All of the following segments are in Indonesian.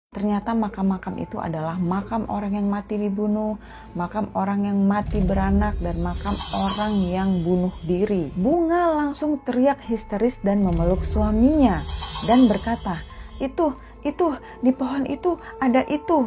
Ternyata makam-makam itu adalah makam orang yang mati dibunuh, makam orang yang mati beranak, dan makam orang yang bunuh diri. Bunga langsung teriak histeris dan memeluk suaminya dan berkata, itu, di pohon itu ada itu.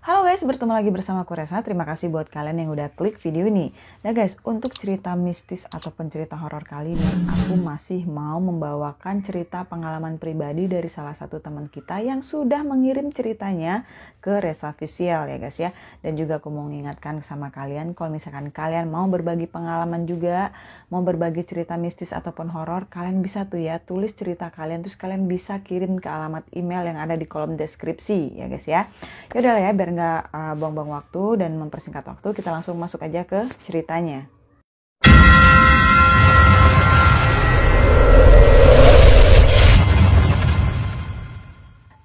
Halo guys, bertemu lagi bersama aku Resa. Terima kasih buat kalian yang udah klik video ini. Nah guys, untuk cerita mistis ataupun cerita horor kali ini, aku masih mau membawakan cerita pengalaman pribadi dari salah satu teman kita yang sudah mengirim ceritanya ke Resa Official ya guys ya. Dan juga aku mau mengingatkan sama kalian, kalau misalkan kalian mau berbagi pengalaman juga, mau berbagi cerita mistis ataupun horor, kalian bisa tuh ya tulis cerita kalian, terus kalian bisa kirim ke alamat email yang ada di kolom deskripsi ya guys ya. Yaudah lah ya, biar nggak buang-buang waktu dan mempersingkat waktu, kita langsung masuk aja ke ceritanya.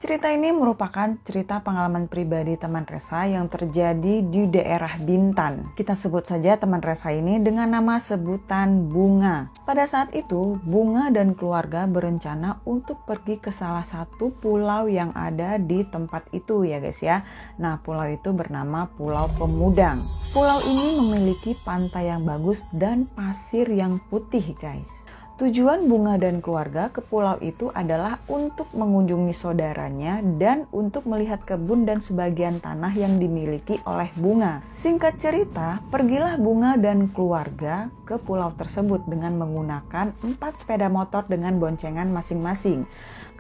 Cerita ini merupakan cerita pengalaman pribadi teman Resa yang terjadi di daerah Bintan. Kita sebut saja teman Resa ini dengan nama sebutan Bunga. Pada saat itu, Bunga dan keluarga berencana untuk pergi ke salah satu pulau yang ada di tempat itu ya guys ya. Nah, pulau itu bernama Pulau Pemudang. Pulau ini memiliki pantai yang bagus dan pasir yang putih guys. Tujuan Bunga dan keluarga ke pulau itu adalah untuk mengunjungi saudaranya dan untuk melihat kebun dan sebagian tanah yang dimiliki oleh Bunga. Singkat cerita, pergilah Bunga dan keluarga ke pulau tersebut dengan menggunakan 4 sepeda motor dengan boncengan masing-masing.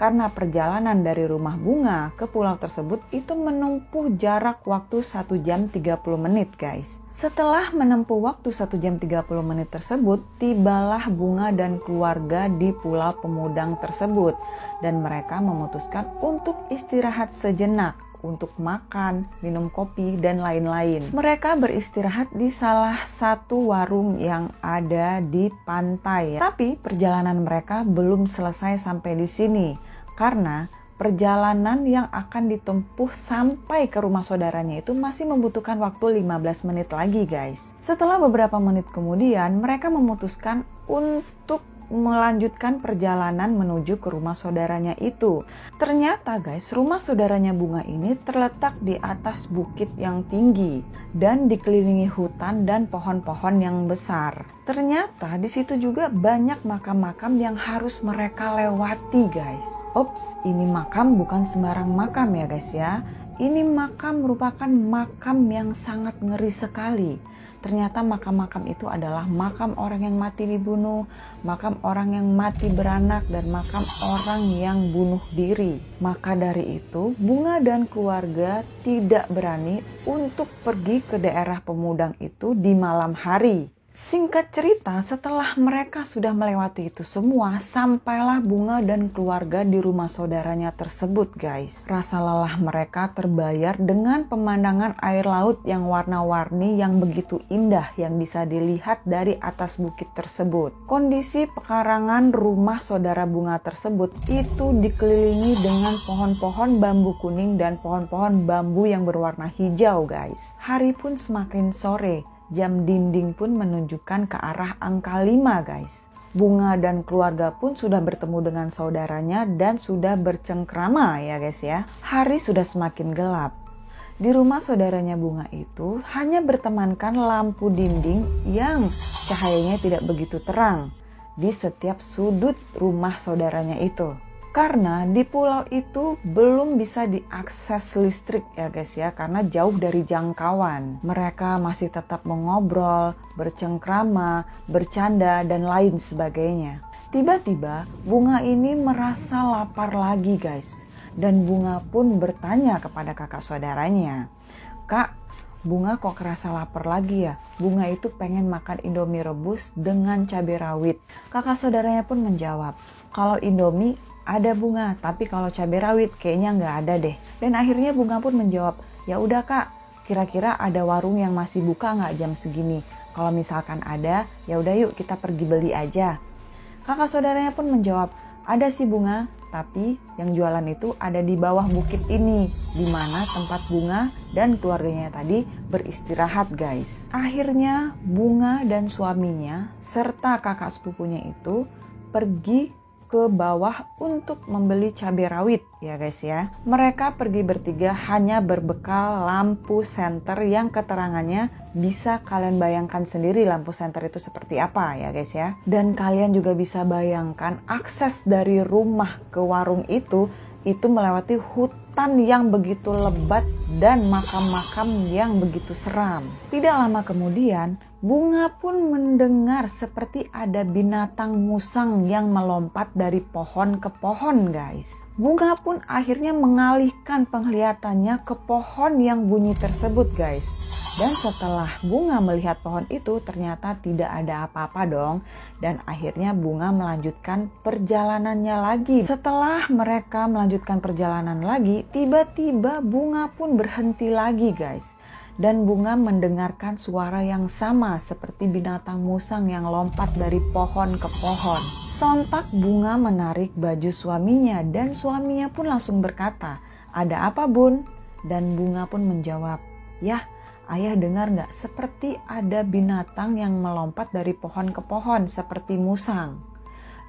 Karena perjalanan dari rumah Bunga ke pulau tersebut itu menempuh jarak waktu 1 jam 30 menit guys. Setelah menempuh waktu 1 jam 30 menit tersebut, tibalah Bunga dan keluarga di Pulau Pemudang tersebut. Dan mereka memutuskan untuk istirahat sejenak, untuk makan, minum kopi, dan lain-lain. Mereka beristirahat di salah satu warung yang ada di pantai. Tapi perjalanan mereka belum selesai sampai di sini. Karena perjalanan yang akan ditempuh sampai ke rumah saudaranya itu masih membutuhkan waktu 15 menit lagi guys. Setelah beberapa menit kemudian, mereka memutuskan untuk melanjutkan perjalanan menuju ke rumah saudaranya itu. Ternyata guys, rumah saudaranya Bunga ini terletak di atas bukit yang tinggi dan dikelilingi hutan dan pohon-pohon yang besar. Ternyata di situ juga banyak makam-makam yang harus mereka lewati guys. Ops, ini makam bukan sembarang makam ya guys ya. Ini makam merupakan makam yang sangat ngeri sekali. Ternyata makam-makam itu adalah makam orang yang mati dibunuh, makam orang yang mati beranak, dan makam orang yang bunuh diri. Maka dari itu, Bunga dan keluarga tidak berani untuk pergi ke daerah Pemudang itu di malam hari. Singkat cerita, setelah mereka sudah melewati itu semua, sampailah Bunga dan keluarga di rumah saudaranya tersebut guys. Rasa lelah mereka terbayar dengan pemandangan air laut yang warna-warni yang begitu indah yang bisa dilihat dari atas bukit tersebut. Kondisi pekarangan rumah saudara Bunga tersebut itu dikelilingi dengan pohon-pohon bambu kuning dan pohon-pohon bambu yang berwarna hijau guys. Hari pun semakin sore. Jam dinding pun menunjukkan ke arah angka 5 guys. Bunga dan keluarga pun sudah bertemu dengan saudaranya dan sudah bercengkrama ya guys ya. Hari sudah semakin gelap. Di rumah saudaranya Bunga itu hanya bertemankan lampu dinding yang cahayanya tidak begitu terang di setiap sudut rumah saudaranya itu. Karena di pulau itu belum bisa diakses listrik ya guys ya, karena jauh dari jangkauan. Mereka masih tetap mengobrol, bercengkrama, bercanda, dan lain sebagainya. Tiba-tiba Bunga ini merasa lapar lagi guys. Dan Bunga pun bertanya kepada kakak saudaranya, "Kak, Bunga kok kerasa lapar lagi ya? Bunga itu pengen makan Indomie rebus dengan cabai rawit." Kakak saudaranya pun menjawab, "Kalau Indomie ada Bunga, tapi kalau cabai rawit kayaknya nggak ada deh." Dan akhirnya Bunga pun menjawab, "Ya udah Kak, kira-kira ada warung yang masih buka nggak jam segini? Kalau misalkan ada, ya udah yuk kita pergi beli aja." Kakak saudaranya pun menjawab, "Ada sih Bunga, tapi yang jualan itu ada di bawah bukit ini, di mana tempat Bunga dan keluarganya tadi beristirahat guys." Akhirnya Bunga dan suaminya serta kakak sepupunya itu pergi ke bawah untuk membeli cabai rawit ya guys ya. Mereka pergi bertiga hanya berbekal lampu senter yang keterangannya bisa kalian bayangkan sendiri lampu senter itu seperti apa ya guys ya. Dan kalian juga bisa bayangkan akses dari rumah ke warung itu melewati hutan yang begitu lebat dan makam-makam yang begitu seram. Tidak lama kemudian, Bunga pun mendengar seperti ada binatang musang yang melompat dari pohon ke pohon guys. Bunga pun akhirnya mengalihkan penglihatannya ke pohon yang bunyi tersebut guys. Dan setelah Bunga melihat pohon itu ternyata tidak ada apa-apa dong. Dan akhirnya Bunga melanjutkan perjalanannya lagi. Setelah mereka melanjutkan perjalanan lagi, tiba-tiba Bunga pun berhenti lagi guys. Dan Bunga mendengarkan suara yang sama seperti binatang musang yang lompat dari pohon ke pohon. Sontak Bunga menarik baju suaminya dan suaminya pun langsung berkata, "Ada apa Bun?" Dan Bunga pun menjawab, "Yah, Ayah dengar nggak seperti ada binatang yang melompat dari pohon ke pohon seperti musang?"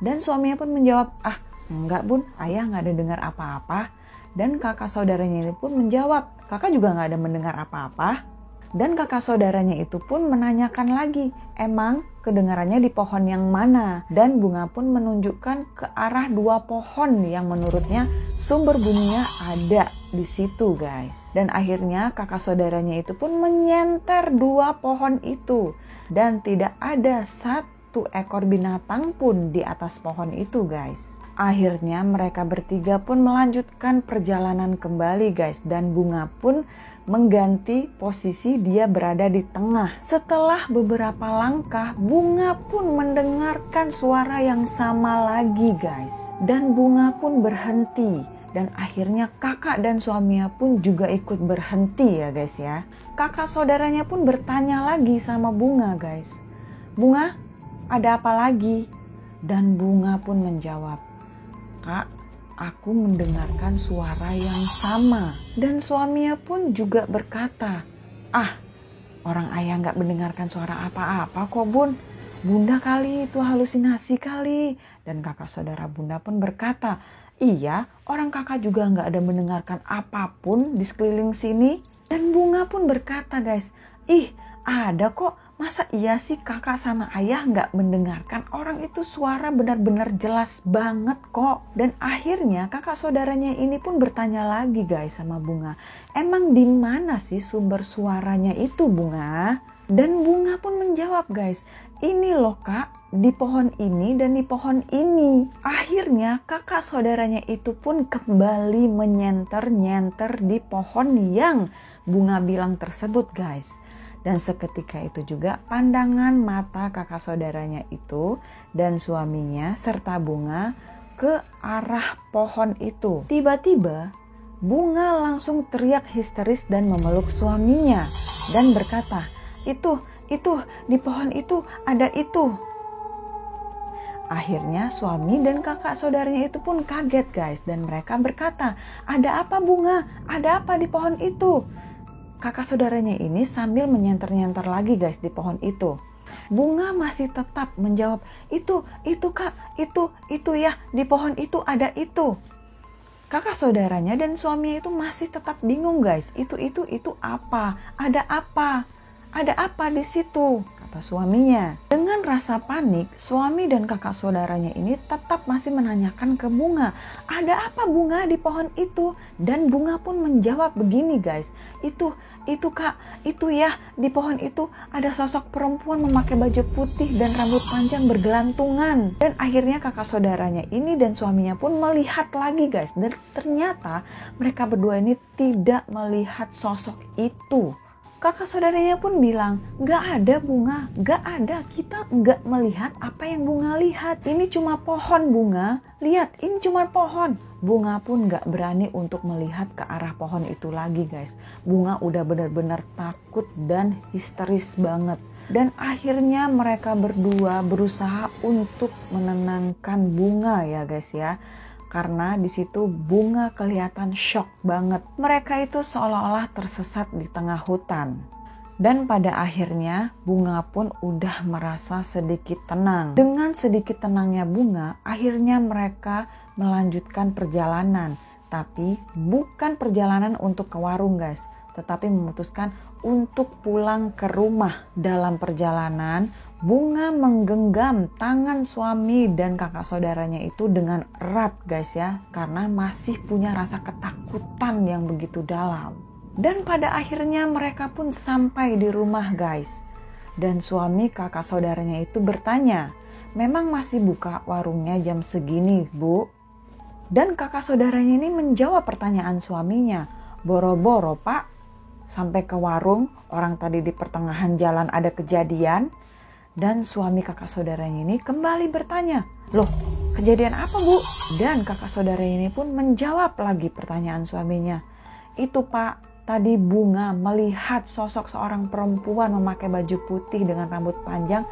Dan suaminya pun menjawab, "Ah enggak Bun, Ayah nggak ada dengar apa-apa." Dan kakak saudaranya ini pun menjawab, "Kakak juga nggak ada mendengar apa-apa." Dan kakak saudaranya itu pun menanyakan lagi, "Emang kedengarannya di pohon yang mana?" Dan Bunga pun menunjukkan ke arah dua pohon yang menurutnya sumber bunyinya ada di situ guys. Dan akhirnya kakak saudaranya itu pun menyenter dua pohon itu. Dan tidak ada satu ekor binatang pun di atas pohon itu guys. Akhirnya mereka bertiga pun melanjutkan perjalanan kembali guys. Dan Bunga pun mengganti posisi dia berada di tengah. Setelah beberapa langkah, Bunga pun mendengarkan suara yang sama lagi guys. Dan Bunga pun berhenti. Dan akhirnya kakak dan suaminya pun juga ikut berhenti ya guys ya. Kakak saudaranya pun bertanya lagi sama Bunga guys, "Bunga, ada apa lagi?" Dan Bunga pun menjawab, "Kak, aku mendengarkan suara yang sama." Dan suaminya pun juga berkata, "Ah, orang ayah nggak mendengarkan suara apa-apa kok Bun. Bunda kali itu halusinasi kali." Dan kakak saudara Bunda pun berkata, "Iya, orang kakak juga nggak ada mendengarkan apapun di sekeliling sini." Dan Bunga pun berkata guys, "Ih, ada kok. Masa iya sih kakak sama ayah nggak mendengarkan? Orang itu suara benar-benar jelas banget kok." Dan akhirnya kakak saudaranya ini pun bertanya lagi guys sama Bunga, "Emang di mana sih sumber suaranya itu Bunga?" Dan Bunga pun menjawab guys, "Ini loh Kak, di pohon ini dan di pohon ini." Akhirnya kakak saudaranya itu pun kembali menyenter-nyenter di pohon yang Bunga bilang tersebut guys. Dan seketika itu juga pandangan mata kakak saudaranya itu dan suaminya serta Bunga ke arah pohon itu. Tiba-tiba Bunga langsung teriak histeris dan memeluk suaminya dan berkata, itu di pohon itu ada itu." Akhirnya suami dan kakak saudaranya itu pun kaget guys. Dan mereka berkata, "Ada apa Bunga? Ada apa di pohon itu?" Kakak saudaranya ini sambil menyenter-nyenter lagi guys di pohon itu. Bunga masih tetap menjawab, itu Kak, itu ya, di pohon itu ada itu." Kakak saudaranya dan suaminya itu masih tetap bingung guys. Itu apa? Ada apa? Ada apa di situ?" kata suaminya. Dengan rasa panik, suami dan kakak saudaranya ini tetap masih menanyakan ke Bunga, "Ada apa Bunga di pohon itu?" Dan Bunga pun menjawab begini guys, itu Kak, itu ya, di pohon itu ada sosok perempuan memakai baju putih dan rambut panjang bergelantungan." Dan akhirnya kakak saudaranya ini dan suaminya pun melihat lagi guys. Dan ternyata mereka berdua ini tidak melihat sosok itu. Kakak saudaranya pun bilang, "Gak ada Bunga, gak ada, kita gak melihat apa yang Bunga lihat. Ini cuma pohon Bunga, lihat ini cuma pohon." Bunga pun gak berani untuk melihat ke arah pohon itu lagi guys. Bunga udah benar-benar takut dan histeris banget. Dan akhirnya mereka berdua berusaha untuk menenangkan Bunga ya guys ya. Karena di situ Bunga kelihatan shock banget. Mereka itu seolah-olah tersesat di tengah hutan. Dan pada akhirnya Bunga pun udah merasa sedikit tenang. Dengan sedikit tenangnya Bunga, akhirnya mereka melanjutkan perjalanan. Tapi bukan perjalanan untuk ke warung guys, tetapi memutuskan untuk pulang ke rumah. Dalam perjalanan, Bunga menggenggam tangan suami dan kakak saudaranya itu dengan erat guys ya, karena masih punya rasa ketakutan yang begitu dalam. Dan pada akhirnya mereka pun sampai di rumah guys. Dan suami kakak saudaranya itu bertanya, "Memang masih buka warungnya jam segini, Bu?" Dan kakak saudaranya ini menjawab pertanyaan suaminya, "Boro-boro Pak, sampai ke warung, orang tadi di pertengahan jalan ada kejadian." Dan suami kakak saudaranya ini kembali bertanya, "Loh, kejadian apa Bu?" Dan kakak saudara ini pun menjawab lagi pertanyaan suaminya, "Itu Pak, tadi Bunga melihat sosok seorang perempuan memakai baju putih dengan rambut panjang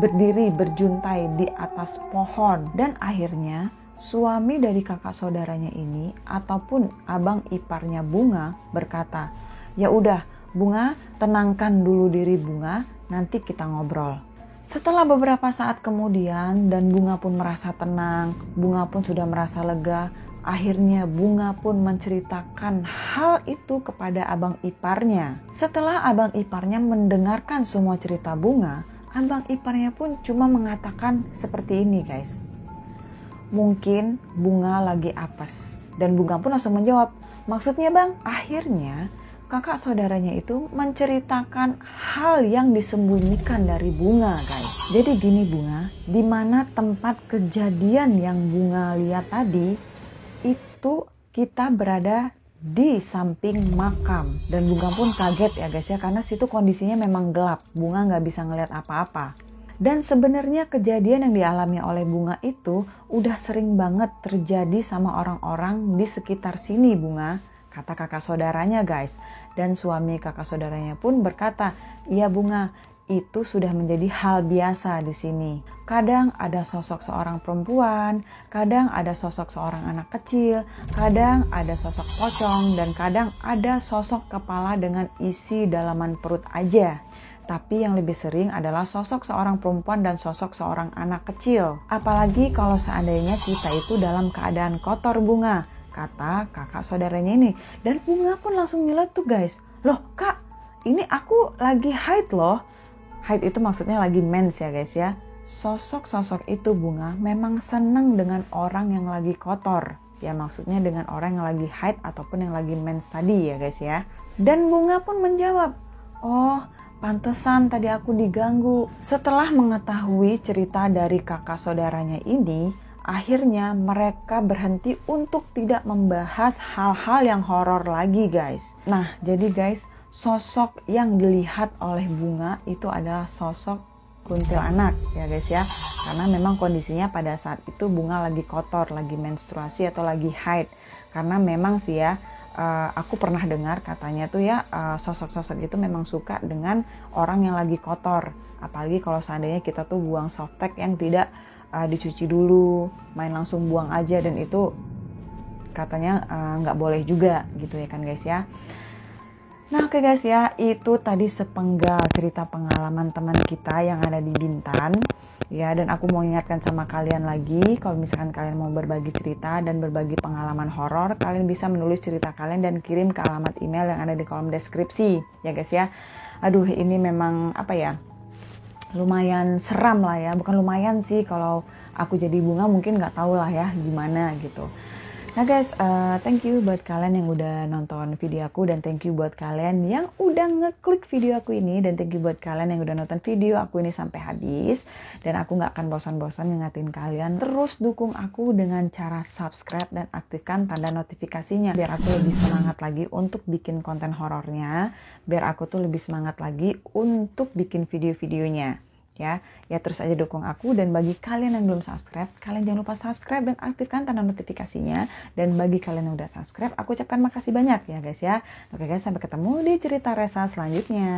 berdiri berjuntai di atas pohon." Dan akhirnya suami dari kakak saudaranya ini ataupun abang iparnya Bunga berkata, "Ya udah Bunga, tenangkan dulu diri Bunga, nanti kita ngobrol." Setelah beberapa saat kemudian dan Bunga pun merasa tenang, Bunga pun sudah merasa lega, akhirnya Bunga pun menceritakan hal itu kepada abang iparnya. Setelah abang iparnya mendengarkan semua cerita Bunga, abang iparnya pun cuma mengatakan seperti ini guys, "Mungkin Bunga lagi apes." Dan Bunga pun langsung menjawab, "Maksudnya Bang?" Akhirnya kakak saudaranya itu menceritakan hal yang disembunyikan dari Bunga guys. Jadi gini Bunga, di mana tempat kejadian yang Bunga lihat tadi, itu kita berada di samping makam. Dan Bunga pun kaget ya guys ya, karena situ kondisinya memang gelap. Bunga nggak bisa ngeliat apa-apa. Dan sebenarnya kejadian yang dialami oleh Bunga itu udah sering banget terjadi sama orang-orang di sekitar sini Bunga, kata kakak saudaranya guys. Dan suami kakak saudaranya pun berkata, "Iya Bunga, itu sudah menjadi hal biasa di sini. Kadang ada sosok seorang perempuan, kadang ada sosok seorang anak kecil, kadang ada sosok pocong, dan kadang ada sosok kepala dengan isi dalaman perut aja. Tapi yang lebih sering adalah sosok seorang perempuan dan sosok seorang anak kecil. Apalagi kalau seandainya kita itu dalam keadaan kotor Bunga," kata kakak saudaranya ini. Dan Bunga pun langsung nyeletuk guys, "Loh Kak, ini aku lagi haid loh." Haid itu maksudnya lagi mens ya guys ya. Sosok-sosok itu Bunga memang senang dengan orang yang lagi kotor. Ya maksudnya dengan orang yang lagi haid ataupun yang lagi mens tadi ya guys ya. Dan Bunga pun menjawab, "Oh, pantesan tadi aku diganggu." Setelah mengetahui cerita dari kakak saudaranya ini, akhirnya mereka berhenti untuk tidak membahas hal-hal yang horor lagi guys. Nah jadi guys, sosok yang dilihat oleh Bunga itu adalah sosok kuntilanak ya guys ya. Karena memang kondisinya pada saat itu Bunga lagi kotor, lagi menstruasi atau lagi haid. Karena memang sih ya, aku pernah dengar katanya tuh ya, sosok-sosok itu memang suka dengan orang yang lagi kotor. Apalagi kalau seandainya kita tuh buang softtek yang tidak dicuci dulu, main langsung buang aja, dan itu katanya nggak boleh juga gitu ya kan guys ya. Nah oke guys ya, itu tadi sepenggal cerita pengalaman teman kita yang ada di Bintan ya. Dan aku mau ingatkan sama kalian lagi, kalau misalkan kalian mau berbagi cerita dan berbagi pengalaman horor, kalian bisa menulis cerita kalian dan kirim ke alamat email yang ada di kolom deskripsi ya guys ya. Aduh ini memang apa ya, lumayan seram lah ya. Bukan lumayan sih, kalau aku jadi Bunga mungkin nggak tahu lah ya gimana gitu. Nah guys, thank you buat kalian yang udah nonton video aku, dan thank you buat kalian yang udah ngeklik video aku ini, dan thank you buat kalian yang udah nonton video aku ini sampai habis. Dan aku nggak akan bosan-bosan ngingetin kalian terus dukung aku dengan cara subscribe dan aktifkan tanda notifikasinya, biar aku lebih semangat lagi untuk bikin konten horornya, biar aku tuh lebih semangat lagi untuk bikin video-videonya. Ya terus aja dukung aku. Dan bagi kalian yang belum subscribe, kalian jangan lupa subscribe dan aktifkan tanda notifikasinya. Dan bagi kalian yang udah subscribe, aku ucapkan makasih banyak ya guys ya. Oke guys, sampai ketemu di cerita Resa selanjutnya.